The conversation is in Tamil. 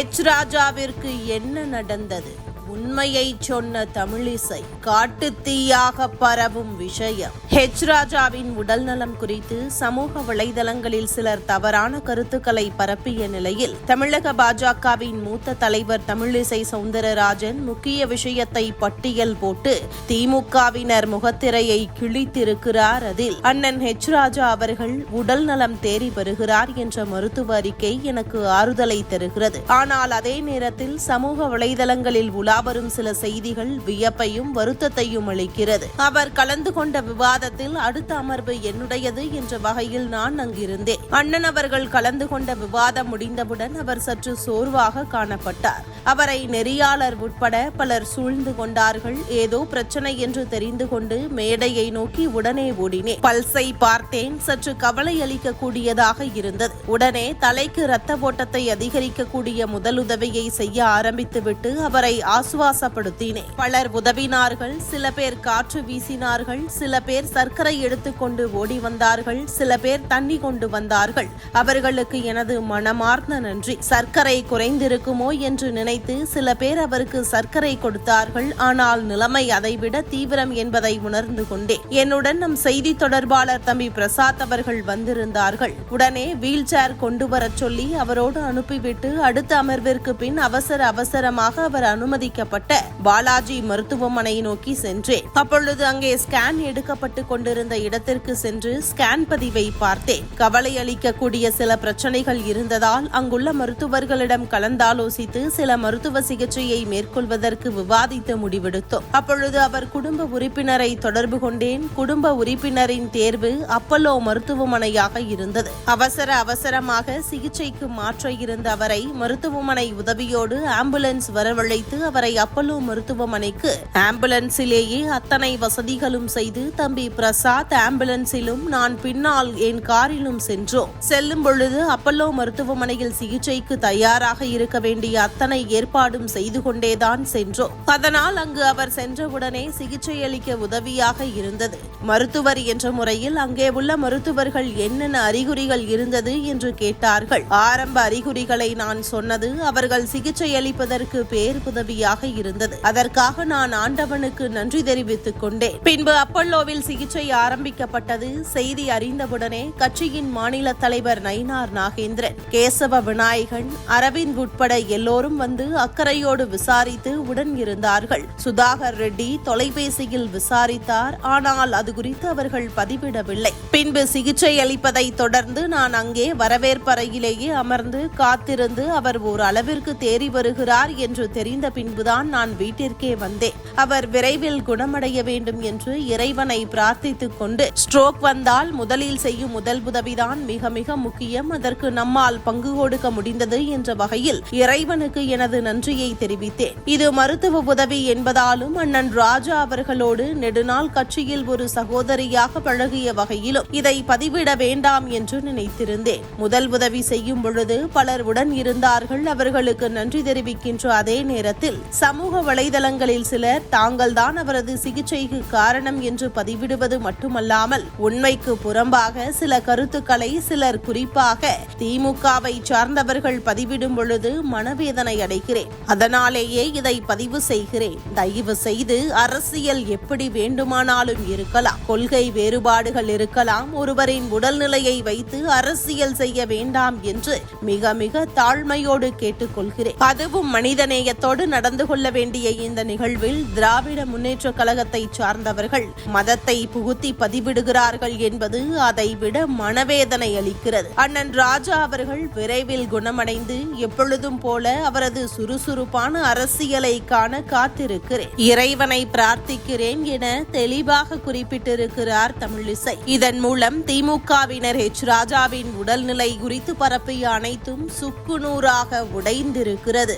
ஹெச் ராஜாவிற்கு என்ன நடந்தது? உண்மையை சொன்ன தமிழிசை காட்டுத்தீயாக பரவும் விஷயம். ஹெச் ராஜாவின் உடல் நலம் குறித்து சமூக வலைதளங்களில் சிலர் தவறான கருத்துக்களை பரப்பிய நிலையில் தமிழக பாஜகவின் மூத்த தலைவர் தமிழிசை சவுந்தரராஜன் முக்கிய விஷயத்தை பட்டியல் போட்டு திமுகவினர் முகத்திரையை கிழித்திருக்கிறார். அதில் அண்ணன் ஹெச் ராஜா அவர்கள் உடல் நலம் தேறி வருகிறார் என்ற மருத்துவ அறிக்கை எனக்கு ஆறுதலை தருகிறது. ஆனால் அதே நேரத்தில் சமூக வலைதளங்களில் வரும் சில செய்திகள் வியப்பையும் வருத்தத்தையும் அளிக்கிறது. அவர் கலந்து கொண்ட விவாதத்தில் அடுத்த அமர்வு என்னுடையது என்ற வகையில் நான் அங்கிருந்தேன். அண்ணன் அவர்கள் கலந்து கொண்ட விவாதம் முடிந்தவுடன் அவர் சற்று சோர்வாக காணப்பட்டார். அவரை நெறியாளர் உட்பட பலர் சூழ்ந்து கொண்டார்கள். ஏதோ பிரச்சனை என்று தெரிந்து கொண்டு மேடையை நோக்கி உடனே ஓடினேன். பல்ஸை பார்த்தேன். சற்று கவலை அளிக்கக்கூடியதாக இருந்தது. உடனே தலைக்கு இரத்த ஓட்டத்தை அதிகரிக்கக்கூடிய முதலுதவியை செய்ய ஆரம்பித்துவிட்டு அவரை ஆசுவாசப்படுத்தினேன். பலர் உதவினார்கள். சில பேர் காற்று வீசினார்கள். சில பேர் சர்க்கரை எடுத்துக்கொண்டு ஓடி வந்தார்கள். சில பேர் தண்ணி கொண்டு வந்தார்கள். அவர்களுக்கு எனது மனமார்ந்த நன்றி. சர்க்கரை குறைந்திருக்குமோ என்று நினைத்து சில பேர் அவருக்கு சர்க்கரை கொடுத்தார்கள். ஆனால் நிலைமை அதைவிட தீவிரம் என்பதை உணர்ந்து கொண்டேன். என்னுடன் நம் செய்தி தொடர்பாளர் தம்பி பிரசாத் அவர்கள் வந்திருந்தார்கள். உடனே வீல் சேர் கொண்டு வரச் சொல்லி அவரோடு அனுப்பிவிட்டு அடுத்த அமர்விற்கு பின் அவசரமாக அவர் அனுமதிக்கப்பட்ட பாலாஜி மருத்துவமனை நோக்கி சென்றேன். அப்பொழுது அங்கே ஸ்கேன் எடுக்கப்பட்டு கொண்டிருந்த இடத்திற்கு சென்று ஸ்கேன் பதிவை பார்த்தேன். கவலை அளிக்கக்கூடிய சில பிரச்சனைகள் இருந்ததால் அங்குள்ள மருத்துவர்களிடம் கலந்தாலோசித்து சில மருத்துவ சிகிச்சையை மேற்கொள்வதற்கு விவாதித்து முடிவெடுத்தோம். அப்பொழுது அவர் குடும்ப உறுப்பினரை தொடர்பு கொண்டேன். குடும்ப உறுப்பினரின் தேர்வு அப்பல்லோ மருத்துவமனையாக இருந்தது. அவசரமாக சிகிச்சைக்கு மாற்ற இருந்த அவரை மருத்துவமனை உதவியோடு ஆம்புலன்ஸ் வரவழைத்து அவரை அப்பல்லோ மருத்துவமனைக்கு ஆம்புலன்ஸிலேயே அத்தனை வசதிகளும் செய்து தம்பி பிரசாத் ஆம்புலன்ஸிலும் நான் பின்னால் என் காரிலும் சென்றோம். செல்லும் பொழுது அப்பல்லோ மருத்துவமனையில் சிகிச்சைக்கு தயாராக இருக்க வேண்டிய அத்தனை ஏற்பாடும் செய்து கொண்டேதான் சென்றோம். அதனால் அங்கு அவர் சென்றவுடனே சிகிச்சை அளிக்க உதவியாக இருந்தது. மருத்துவர் என்ற முறையில் அங்கே உள்ள மருத்துவர்கள் என்னென்ன அறிகுறிகள் இருந்தது என்று கேட்டார்கள். ஆரம்ப அறிகுறிகளை நான் சொன்னது அவர்கள் சிகிச்சை அளிப்பதற்கு பேருதவியாக இருந்தது. அதற்காக நான் ஆண்டவனுக்கு நன்றி தெரிவித்துக் கொண்டேன். பின்பு அப்பல்லோவில் சிகிச்சை ஆரம்பிக்கப்பட்டது. செய்தி அறிந்தவுடனே கட்சியின் மாநில தலைவர் நயினார் நாகேந்திரன், கேசவ விநாயகன், அரவிந்த் உட்பட எல்லோரும் வந்து அக்கறையோடு விசாரித்து உடன் இருந்தார்கள். சுதாகர் ரெட்டி தொலைபேசியில் விசாரித்தார். ஆனால் அது குறித்து அவர்கள் பதிவிடவில்லை. பின்பு சிகிச்சை அளிப்பதை தொடர்ந்து நான் அங்கே வரவேற்பறையிலேயே அமர்ந்து காத்திருந்து அவர் ஒரு அளவிற்கு தேறி வருகிறார் என்று தெரிந்த பின்புதான் நான் வீட்டிற்கே வந்தேன். அவர் விரைவில் குணமடைய வேண்டும் என்று இறைவனை பிரார்த்தித்துக் கொண்டு ஸ்ட்ரோக் வந்தால் முதலில் செய்யும் முதல் உதவிதான் மிக மிக முக்கியம். அதற்கு நம்மால் பங்கு கொடுக்க முடிந்தது என்ற வகையில் இறைவனுக்கு எனது நன்றியை தெரிவித்தேன். இது மருத்துவ உதவி என்பதாலும் அண்ணன் ராஜா அவர்களோடு நெடுநாள் கட்சியில் ஒரு சகோதரியாக பழகிய வகையிலும் இதை பதிவிட வேண்டாம் என்று நினைத்திருந்தேன். முதல் உதவி செய்யும் பொழுது பலர் உடன் இருந்தார்கள். அவர்களுக்கு நன்றி தெரிவிக்கின்ற அதே நேரத்தில் சமூக வலைதளங்களில் சிலர் தாங்கள்தான் அவரது சிகிச்சைக்கு காரணம் என்று பதிவிடுவது மட்டுமல்லாமல் உண்மைக்கு புறம்பாக சில கருத்துக்களை சிலர் குறிப்பாக திமுகவை சார்ந்தவர்கள் பதிவிடும் பொழுது மனவேதனை அடைகிறேன். அதனாலேயே இதை பதிவு செய்கிறேன். தயவு செய்து அரசியல் எப்படி வேண்டுமானாலும் இருக்கலாம், கொள்கை வேறுபாடுகள் இருக்கலாம், ஒருவரின் உடல்நிலையை வைத்து அரசியல் செய்ய வேண்டாம் என்று மிக மிக தாழ்மையோடு கேட்டுக்கொள்கிறேன். அதுவும் மனிதநேயத்தோடு நடந்து கொள்ள வேண்டிய இந்த நிகழ்வில் திராவிட முன்னேற்ற கழகத்தை சார்ந்தவர்கள் மதத்தை புகுத்தி பதிவிடுகிறார்கள் என்பது அதைவிட மனவேதனை அளிக்கிறது. அண்ணன் ராஜா அவர்கள் விரைவில் குணமடைந்து எப்பொழுதும் போல அவரது சுறுசுறுப்பான அரசியலை காண காத்திருக்கிறேன். இறைவனை பிரார்த்திக்கிறேன் என தெளிவாக குறிப்பிட்டிருக்கிறார் தமிழிசை. இதன் மூலம் திமுகவினர் ஹெச் ராஜாவின் உடல்நிலை குறித்து பரப்பிய அனைத்தும் சுக்குநூறாக உடைந்திருக்கிறது.